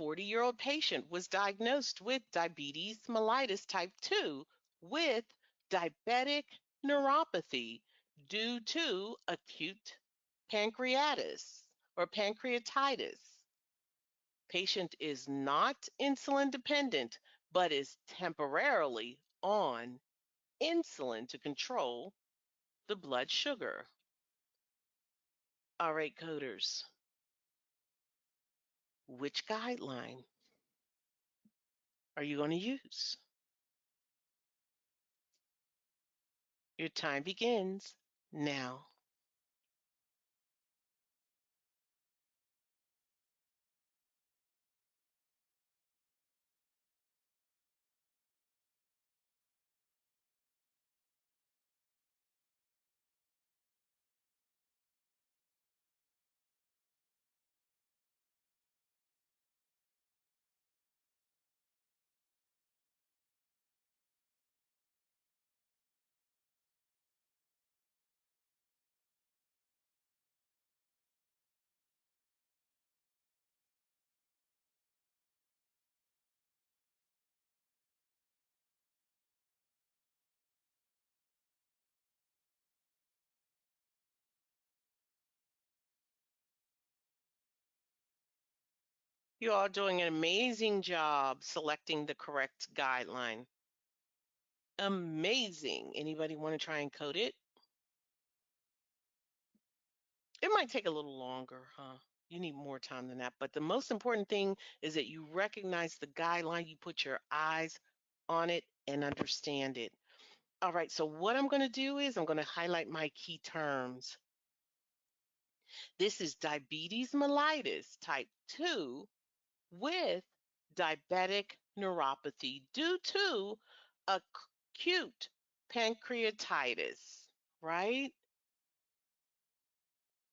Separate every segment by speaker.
Speaker 1: 40-year-old patient was diagnosed with diabetes mellitus type 2 with diabetic neuropathy due to acute pancreatitis or pancreatitis. Patient is not insulin dependent, but is temporarily on insulin to control the blood sugar. All right, coders, which guideline are you going to use? Your time begins now. You all doing an amazing job selecting the correct guideline. Amazing. Anybody want to try and code it? It might take a little longer, huh? You need more time than that. But the most important thing is that you recognize the guideline, you put your eyes on it and understand it. All right, so what I'm going to do is I'm going to highlight my key terms. This is diabetes mellitus type 2 with diabetic neuropathy due to acute pancreatitis, right?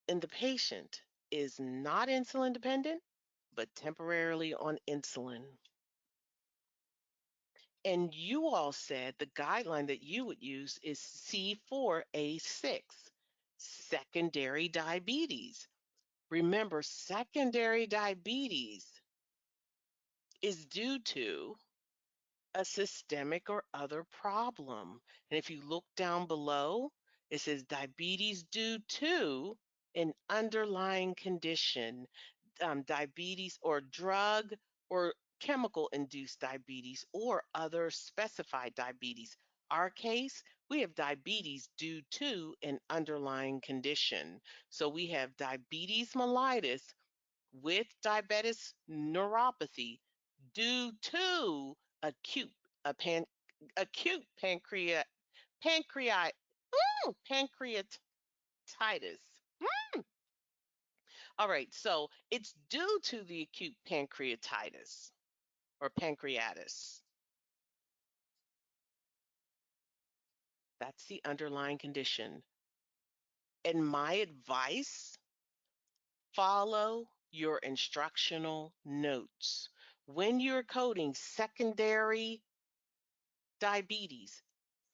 Speaker 1: And the patient is not insulin dependent, but temporarily on insulin. And you all said the guideline that you would use is C4A6, secondary diabetes. Remember, secondary diabetes is due to a systemic or other problem. And if you look down below, it says diabetes due to an underlying condition, diabetes or drug or chemical induced diabetes or other specified diabetes. Our case, we have diabetes due to an underlying condition. So we have diabetes mellitus with diabetic neuropathy due to acute acute pancreatitis. All right, so it's due to the acute pancreatitis or pancreatitis. That's the underlying condition. And my advice, follow your instructional notes. When you're coding secondary diabetes,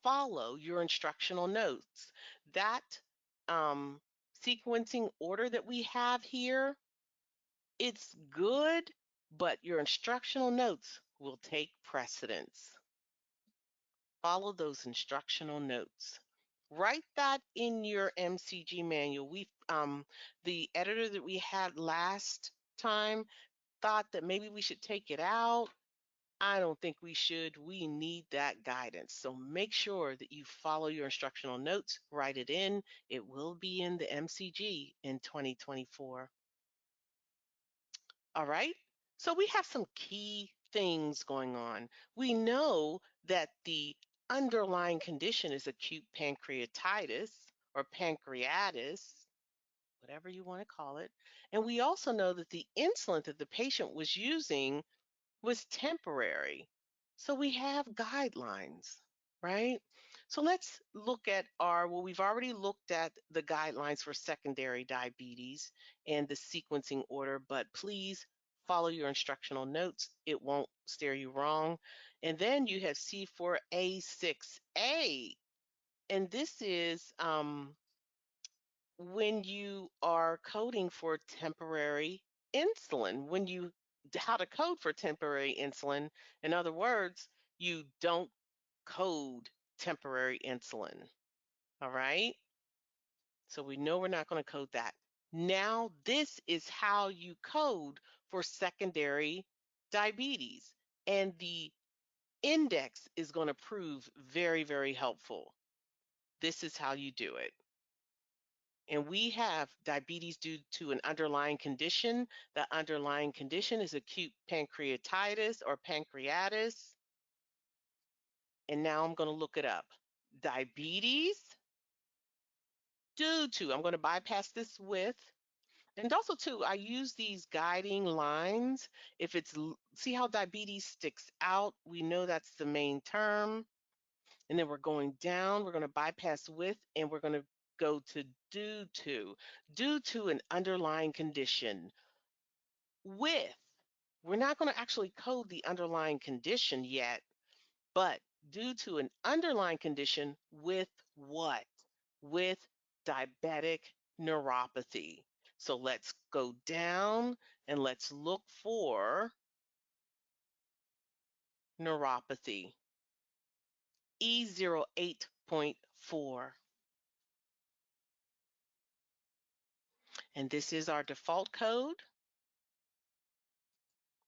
Speaker 1: follow your instructional notes. That sequencing order that we have here, it's good, but your instructional notes will take precedence. Follow those instructional notes. Write that in your MCG manual. The editor that we had last time thought that maybe we should take it out. I don't think we should. We need that guidance. So make sure that you follow your instructional notes, write it in. It will be in the MCG in 2024. All right. So we have some key things going on. We know that the underlying condition is acute pancreatitis or pancreatitis, whatever you want to call it. And we also know that the insulin that the patient was using was temporary. So we have guidelines, right? So let's look at well, we've already looked at the guidelines for secondary diabetes and the sequencing order, but please follow your instructional notes. It won't steer you wrong. And then you have C4A6A, and this is when you are coding for temporary insulin, when you how to code for temporary insulin. In other words, you don't code temporary insulin. All right. So we know we're not going to code that. Now, this is how you code for secondary diabetes. And the index is going to prove very, very helpful. This is how you do it. And we have diabetes due to an underlying condition. The underlying condition is acute pancreatitis or pancreatitis. And now I'm going to look it up. Diabetes due to, I'm going to bypass this with, and also too, I use these guiding lines. If it's, see how diabetes sticks out, we know that's the main term. And then we're going down, we're going to bypass with, and we're going to go to due to an underlying condition. With, we're not going to actually code the underlying condition yet, but due to an underlying condition with what? With diabetic neuropathy. So let's go down and let's look for neuropathy. E08.4. And this is our default code.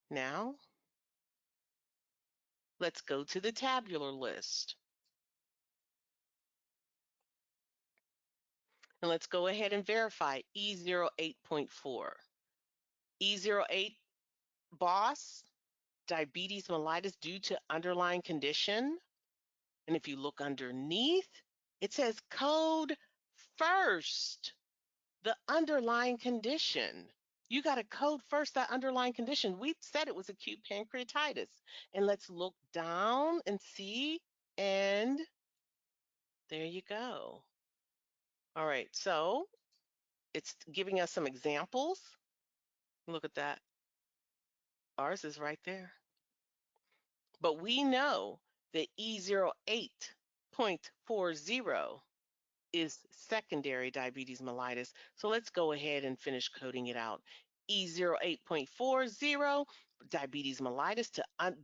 Speaker 1: Now, let's go to the tabular list. And let's go ahead and verify E08.4. E08 boss, diabetes mellitus due to underlying condition. And if you look underneath, it says code first the underlying condition. You got to code first that underlying condition. We said it was acute pancreatitis. And let's look down and see. And there you go. All right, so it's giving us some examples. Look at that. Ours is right there. But we know that E08.40 is secondary diabetes mellitus. So let's go ahead and finish coding it out. E08.40, diabetes mellitus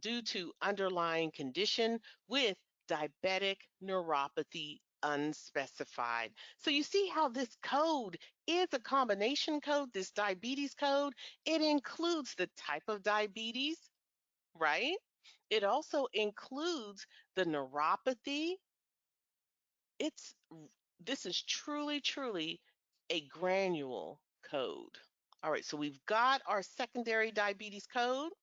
Speaker 1: due to underlying condition with diabetic neuropathy unspecified. So you see how this code is a combination code, this diabetes code. It includes the type of diabetes, right? It also includes the neuropathy. It's This is truly, truly a granule code. All right, so we've got our secondary diabetes code.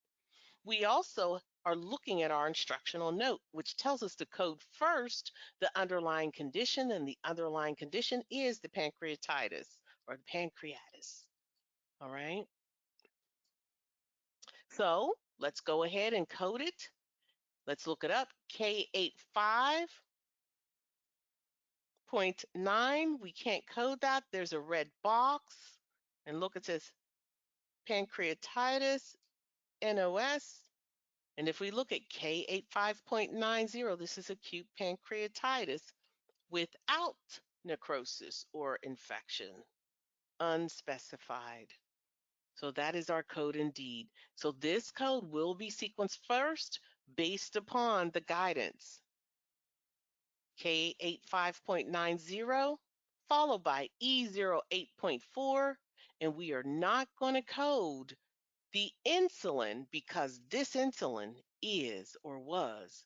Speaker 1: We also are looking at our instructional note, which tells us to code first the underlying condition, and the underlying condition is the pancreatitis or the pancreatitis. All right, so let's go ahead and code it. Let's look it up. K85.9, we can't code that. There's a red box. And look, it says pancreatitis, NOS. And if we look at K85.90, this is acute pancreatitis without necrosis or infection, unspecified. So that is our code indeed. So this code will be sequenced first based upon the guidance. K85.90 followed by E08.4, and we are not going to code the insulin because this insulin is or was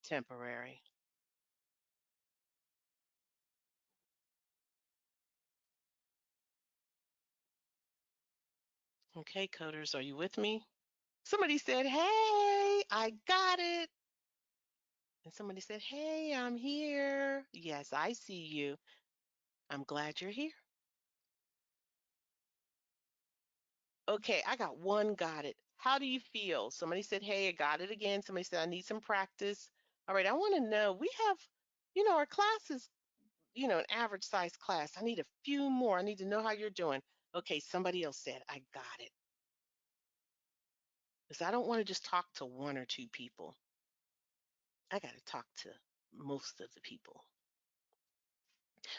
Speaker 1: temporary. Okay, coders, are you with me? Somebody said, hey, I got it. And somebody said, hey, I'm here. Yes, I see you. I'm glad you're here. Okay, I got one got it. How do you feel? Somebody said, hey, I got it again. Somebody said, I need some practice. All right, I want to know, we have, our class is, an average size class. I need a few more. I need to know how you're doing. Okay, somebody else said, I got it. Because I don't want to just talk to one or two people. I got to talk to most of the people.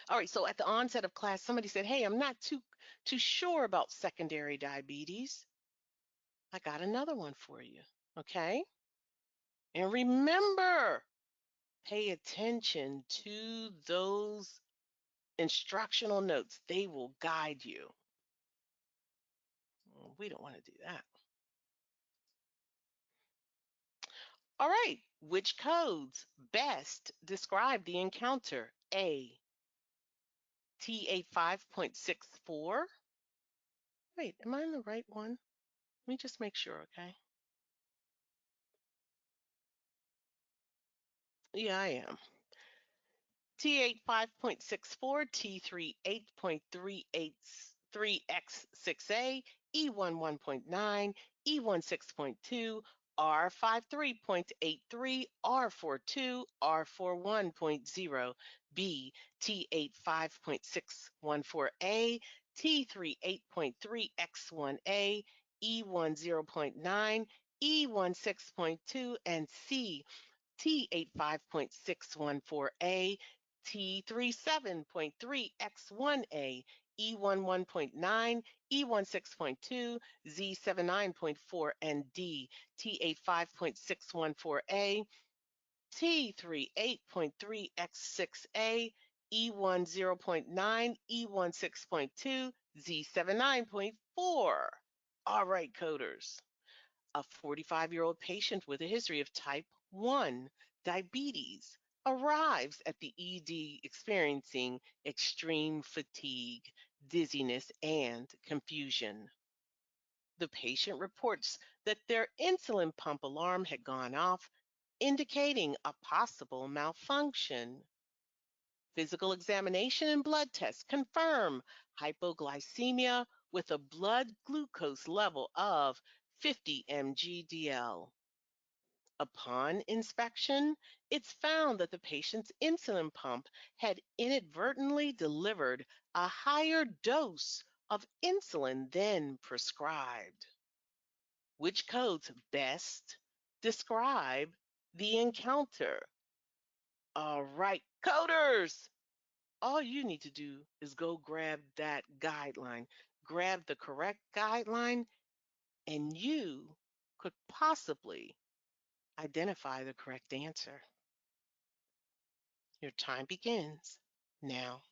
Speaker 1: All right, so at the onset of class, somebody said, hey, I'm not too sure about secondary diabetes. I got another one for you. Okay. And remember, pay attention to those instructional notes. They will guide you. We don't want to do that. All right. Which codes best describe the encounter? A, T85.64. Wait, am I in the right one? Let me just make sure, okay? Yeah, I am. T85.64, T38.383X6A, E11.9, E16.2, R53.83, R42, R41.0, B, T85.614A, T38.3X1A, E10.9, E16.2, and C, T85.614A, T37.3X1A, E11.9, E16.2, Z79.4, and D, T85.614A, T38.3X6A, E10.9, E16.2, Z79.4. All right, coders. A 45-year-old patient with a history of type 1 diabetes arrives at the ED experiencing extreme fatigue, dizziness, and confusion. The patient reports that their insulin pump alarm had gone off, indicating a possible malfunction. Physical examination and blood tests confirm hypoglycemia with a blood glucose level of 50 mg/dL. Upon inspection, it's found that the patient's insulin pump had inadvertently delivered a higher dose of insulin than prescribed. Which codes best describe the encounter? All right, coders, all you need to do is go grab that guideline, grab the correct guideline, and you could possibly identify the correct answer. Your time begins now.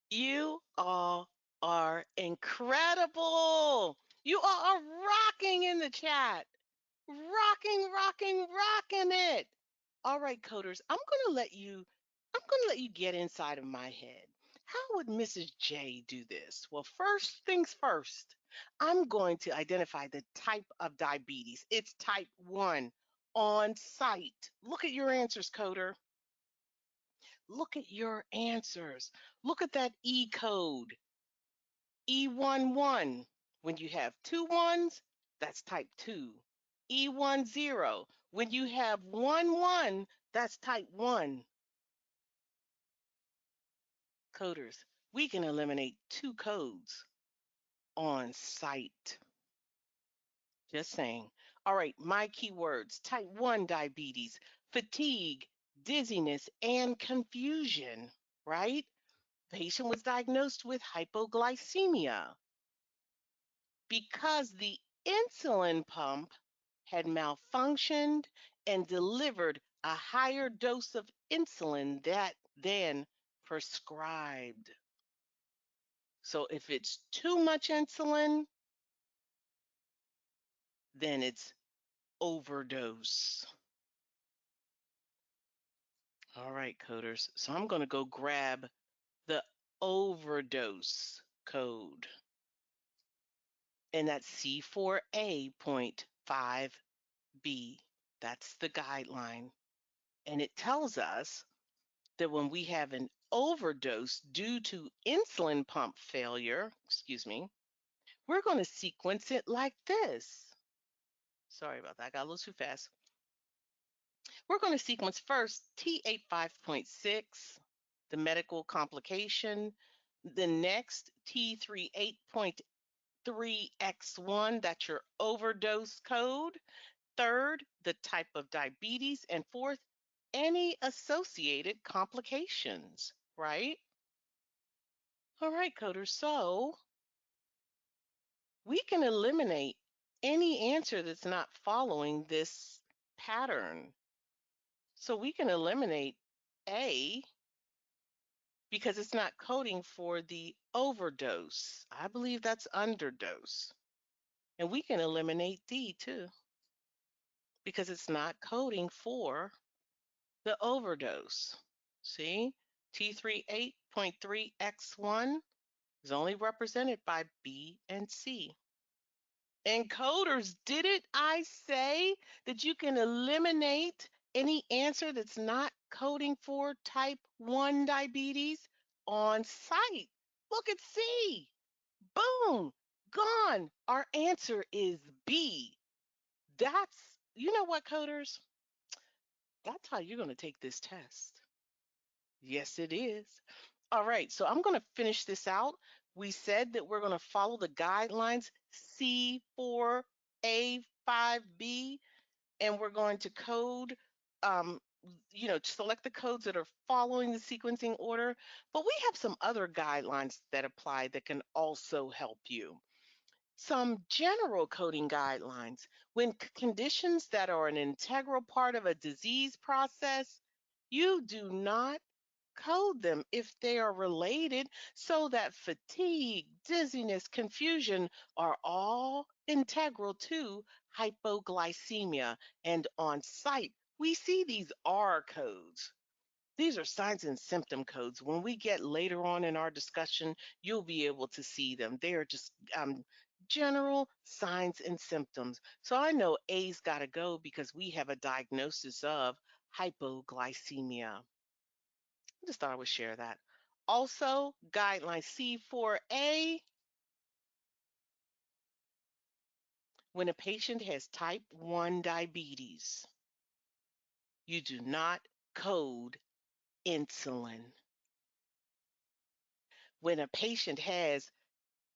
Speaker 1: You all are incredible. You all are rocking in the chat. Rocking, rocking, rocking it. All right, coders, I'm going to let you get inside of my head. How would Mrs. J do this? Well, first things first, I'm going to identify the type of diabetes. It's type 1 on site. Look at your answers, coder. Look at your answers. Look at that E code, E11. When you have two ones, that's type 2. E10, when you have 1, that's type 1. Coders, we can eliminate 2 codes on site. Just saying. All right, my keywords: type 1 diabetes, fatigue, dizziness, and confusion, right? Patient was diagnosed with hypoglycemia because the insulin pump had malfunctioned and delivered a higher dose of insulin than prescribed. So if it's too much insulin, then it's overdose. All right, coders. So I'm going to go grab the overdose code, and that's C4A.5B. That's the guideline. And it tells us that when we have an overdose due to insulin pump failure, we're going to sequence it like this. Sorry about that. I got a little too fast. We're going to sequence first T85.6, the medical complication. The next T38.3X1, that's your overdose code. Third, the type of diabetes. And fourth, any associated complications, right? All right, coders. So we can eliminate any answer that's not following this pattern. So we can eliminate A because it's not coding for the overdose. I believe that's underdose. And we can eliminate D too because it's not coding for the overdose. See, T38.3X1 is only represented by B and C. Encoders, didn't I say that you can eliminate any answer that's not coding for type 1 diabetes on site? Look at C. Boom, gone. Our answer is B. You know what, coders? That's how you're going to take this test. Yes, it is. All right, so I'm going to finish this out. We said that we're going to follow the guidelines C4A5B, and we're going to code, select the codes that are following the sequencing order. But we have some other guidelines that apply that can also help you. Some general coding guidelines. When conditions that are an integral part of a disease process, you do not code them if they are related, so that fatigue, dizziness, confusion are all integral to hypoglycemia. And on site, we see these R codes. These are signs and symptom codes. When we get later on in our discussion, you'll be able to see them. They are just general signs and symptoms. So I know A's got to go because we have a diagnosis of hypoglycemia. I just thought I would share that. Also, guideline C4A, when a patient has type 1 diabetes, you do not code insulin. When a patient has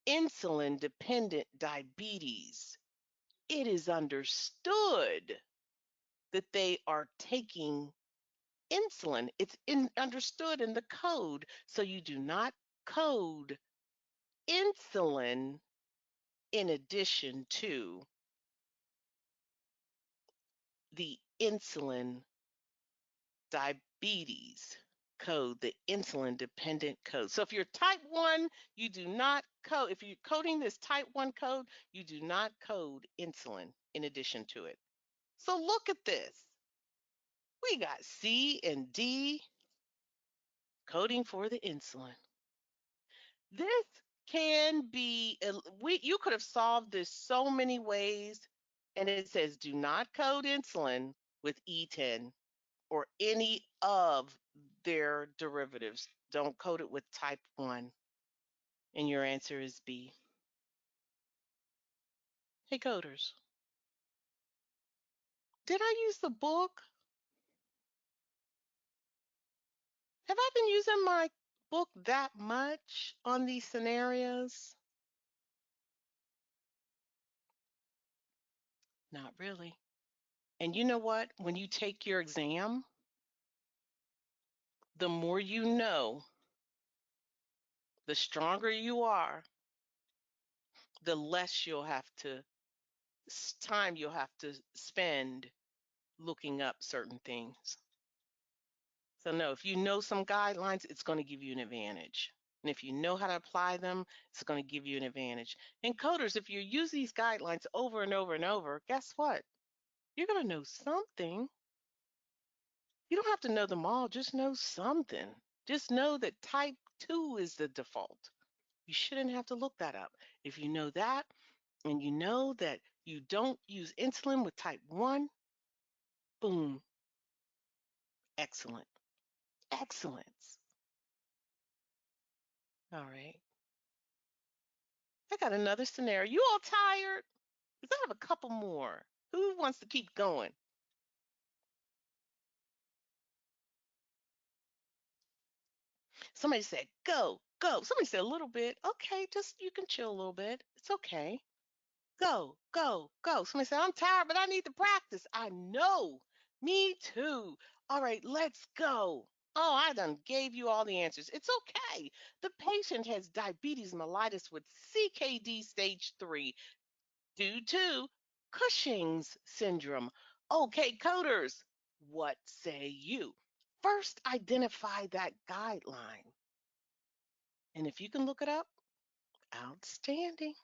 Speaker 1: insulin-dependent diabetes, it is understood that they are taking insulin. It's understood in the code. So you do not code insulin in addition to the insulin diabetes code, the insulin dependent code. So if you're type 1, you do not code. If you're coding this type 1 code, you do not code insulin in addition to it. So look at this. We got C and D coding for the insulin. This can be, you could have solved this so many ways. And it says do not code insulin with E10 or any of their derivatives. Don't code it with type 1. And your answer is B. Hey, coders, did I use the book? Have I been using my book that much on these scenarios? Not really. And you know what? When you take your exam, the more you know, the stronger you are, the less you'll have to time you'll have to spend looking up certain things. So no, if you know some guidelines, it's going to give you an advantage. And if you know how to apply them, it's going to give you an advantage. And coders, if you use these guidelines over and over and over, guess what? You're going to know something. You don't have to know them all, just know something. Just know that type 2 is the default. You shouldn't have to look that up. If you know that, and you know that you don't use insulin with type 1, boom, excellent. Excellence. All right. I got another scenario. You all tired? Because I have a couple more. Who wants to keep going? Somebody said, go, go. Somebody said a little bit. Okay, just you can chill a little bit. It's okay. Go, go, go. Somebody said, I'm tired, but I need to practice. I know. Me too. All right, let's go. Oh, I done gave you all the answers. It's okay. The patient has diabetes mellitus with CKD stage 3 due to Cushing's syndrome. Okay, coders, what say you? First, identify that guideline. And if you can look it up, outstanding.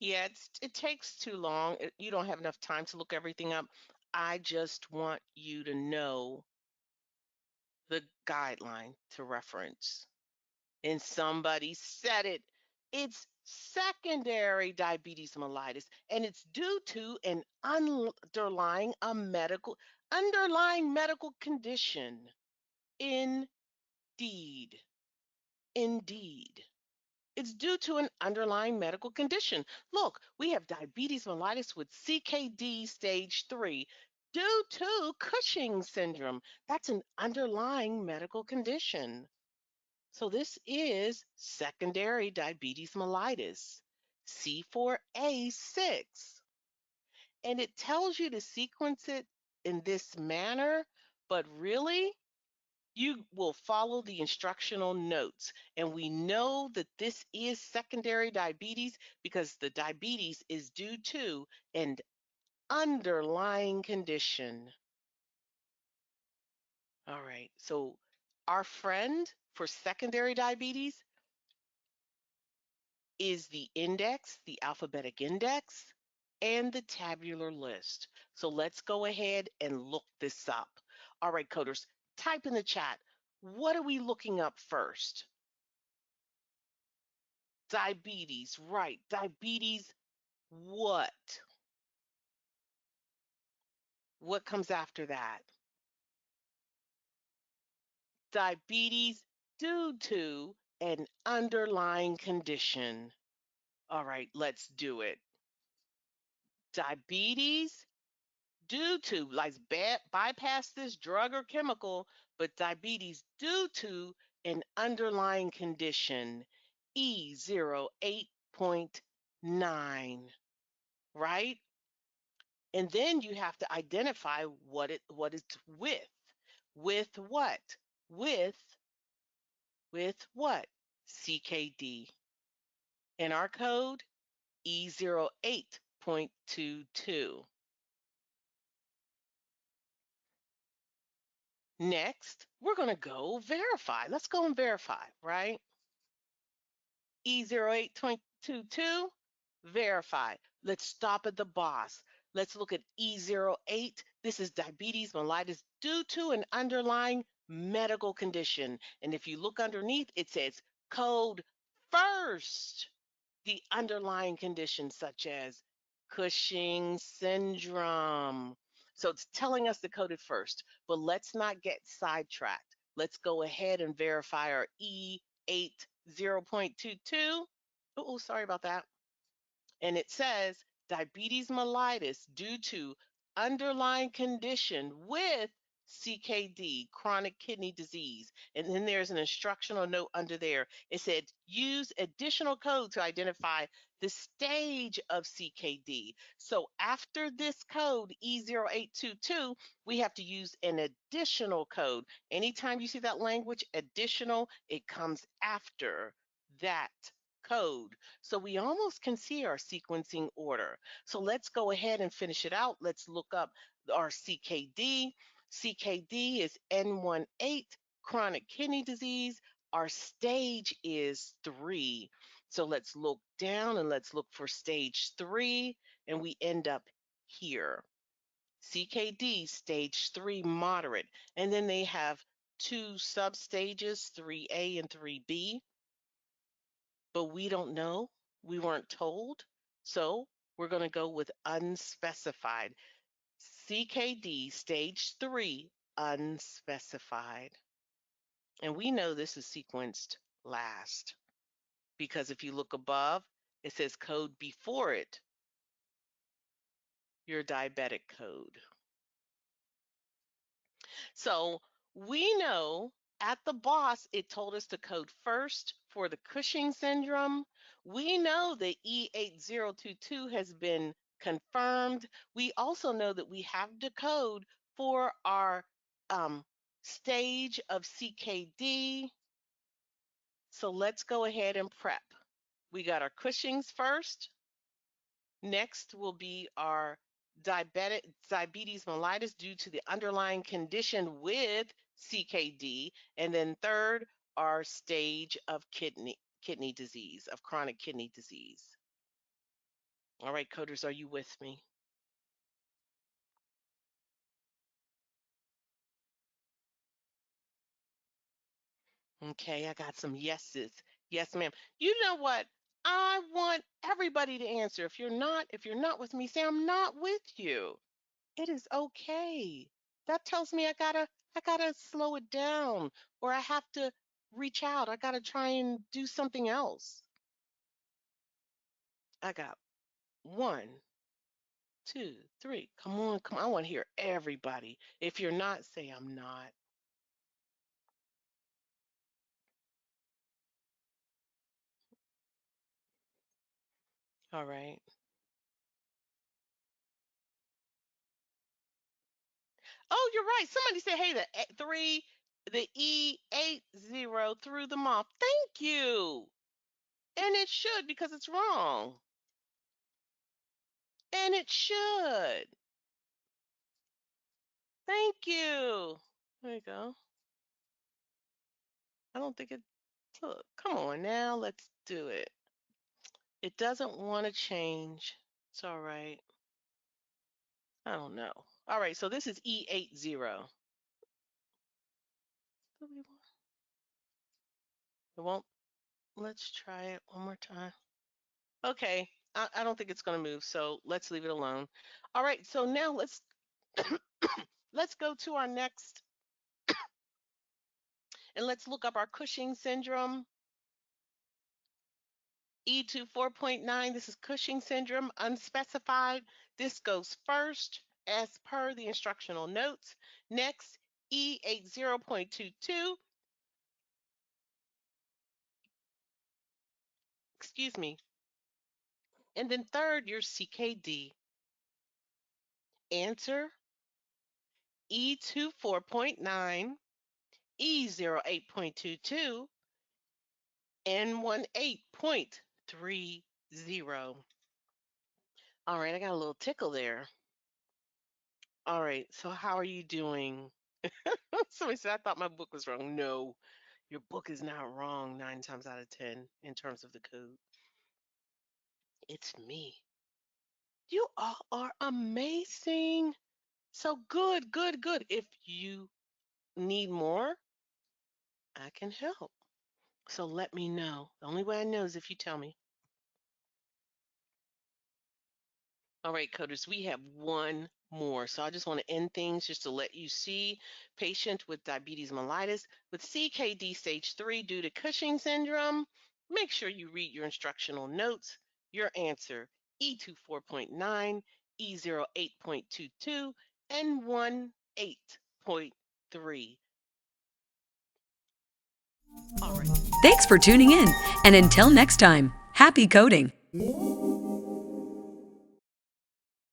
Speaker 1: Yeah, it takes too long. You don't have enough time to look everything up. I just want you to know the guideline to reference. And somebody said it. It's secondary diabetes mellitus, and it's due to an underlying medical condition. Indeed. Indeed. It's due to an underlying medical condition. Look, we have diabetes mellitus with CKD stage 3 due to Cushing's syndrome. That's an underlying medical condition. So this is secondary diabetes mellitus, C4A6. And it tells you to sequence it in this manner, but really, you will follow the instructional notes. And we know that this is secondary diabetes because the diabetes is due to an underlying condition. All right. So Our friend for secondary diabetes is the index, the alphabetic index, and the tabular list. So let's go ahead and look this up. All right, coders, type in the chat. What are we looking up first? Diabetes, right. Diabetes what? What comes after that? Diabetes due to an underlying condition. All right, let's do it. Diabetes due to, like, bypass this drug or chemical, but diabetes due to an underlying condition, E08.9, right? And then you have to identify what it's with. With what? With what? CKD. And our code, E08.22. Next, we're going to go verify. Let's go and verify, right? E08.22, verify. Let's stop at the boss. Let's look at E08. This is diabetes mellitus due to an underlying medical condition. And if you look underneath, it says code first. The underlying conditions such as Cushing syndrome. So it's telling us to code it first, but let's not get sidetracked. Let's go ahead and verify our E80.22. Oh, sorry about that. And it says diabetes mellitus due to underlying condition with CKD, chronic kidney disease. And then there's an instructional note under there. It said use additional code to identify the stage of CKD. So after this code, E0822, we have to use an additional code. Anytime you see that language, additional, it comes after that code. So we almost can see our sequencing order. So let's go ahead and finish it out. Let's look up our CKD. CKD is N18, chronic kidney disease. Our stage is 3. So let's look down and let's look for stage 3, and we end up here. CKD, stage 3, moderate. And then they have 2 substages, 3A and 3B, but we don't know. We weren't told. So we're going to go with unspecified. CKD, stage 3, unspecified. And we know this is sequenced last because if you look above, it says code before it, your diabetic code. So we know at the boss, it told us to code first for the Cushing syndrome. We know that E8022 has been confirmed. We also know that we have the code for our stage of CKD. So let's go ahead and prep. We got our Cushing's first. Next will be our diabetes mellitus due to the underlying condition with CKD. And then third, our stage of kidney disease, of chronic kidney disease. All right, coders, are you with me? Okay, I got some yeses. Yes, ma'am. You know what? I want everybody to answer. If you're not with me, say I'm not with you. It is okay. That tells me I gotta slow it down, or I have to reach out. I gotta try and do something else. I got 1, 2, 3. Come on, come on. I want to hear everybody. If you're not, say I'm not. All right. Oh, you're right. Somebody said, hey, the E80 threw them off. Thank you. And it should because it's wrong. And it should. Thank you. There you go. I don't think it took. Come on now, let's do it. It doesn't want to change. It's all right. I don't know. All right, so this is E80. It won't. Let's try it one more time. Okay, I don't think it's going to move, so let's leave it alone. All right, so now let's go to our next, and let's look up our Cushing syndrome. E2 4.9, this is Cushing syndrome, unspecified. This goes first as per the instructional notes. Next, E80.22, excuse me. And then third, your CKD. Answer, E2 4.9, E08.22, N18.30. All right, I got a little tickle there. All right, so how are you doing? Somebody said, I thought my book was wrong. No, your book is not wrong 9 times out of 10 in terms of the code. It's me. You all are amazing. So good, good, good. If you need more, I can help. So let me know. The only way I know is if you tell me. All right, coders, we have one more. So I just want to end things just to let you see. Patient with diabetes mellitus with CKD stage 3 due to Cushing syndrome. Make sure you read your instructional notes. Your answer, E2 4.9, E0 8.22, and 1 8.3. All right.
Speaker 2: Thanks for tuning in, and until next time, happy coding!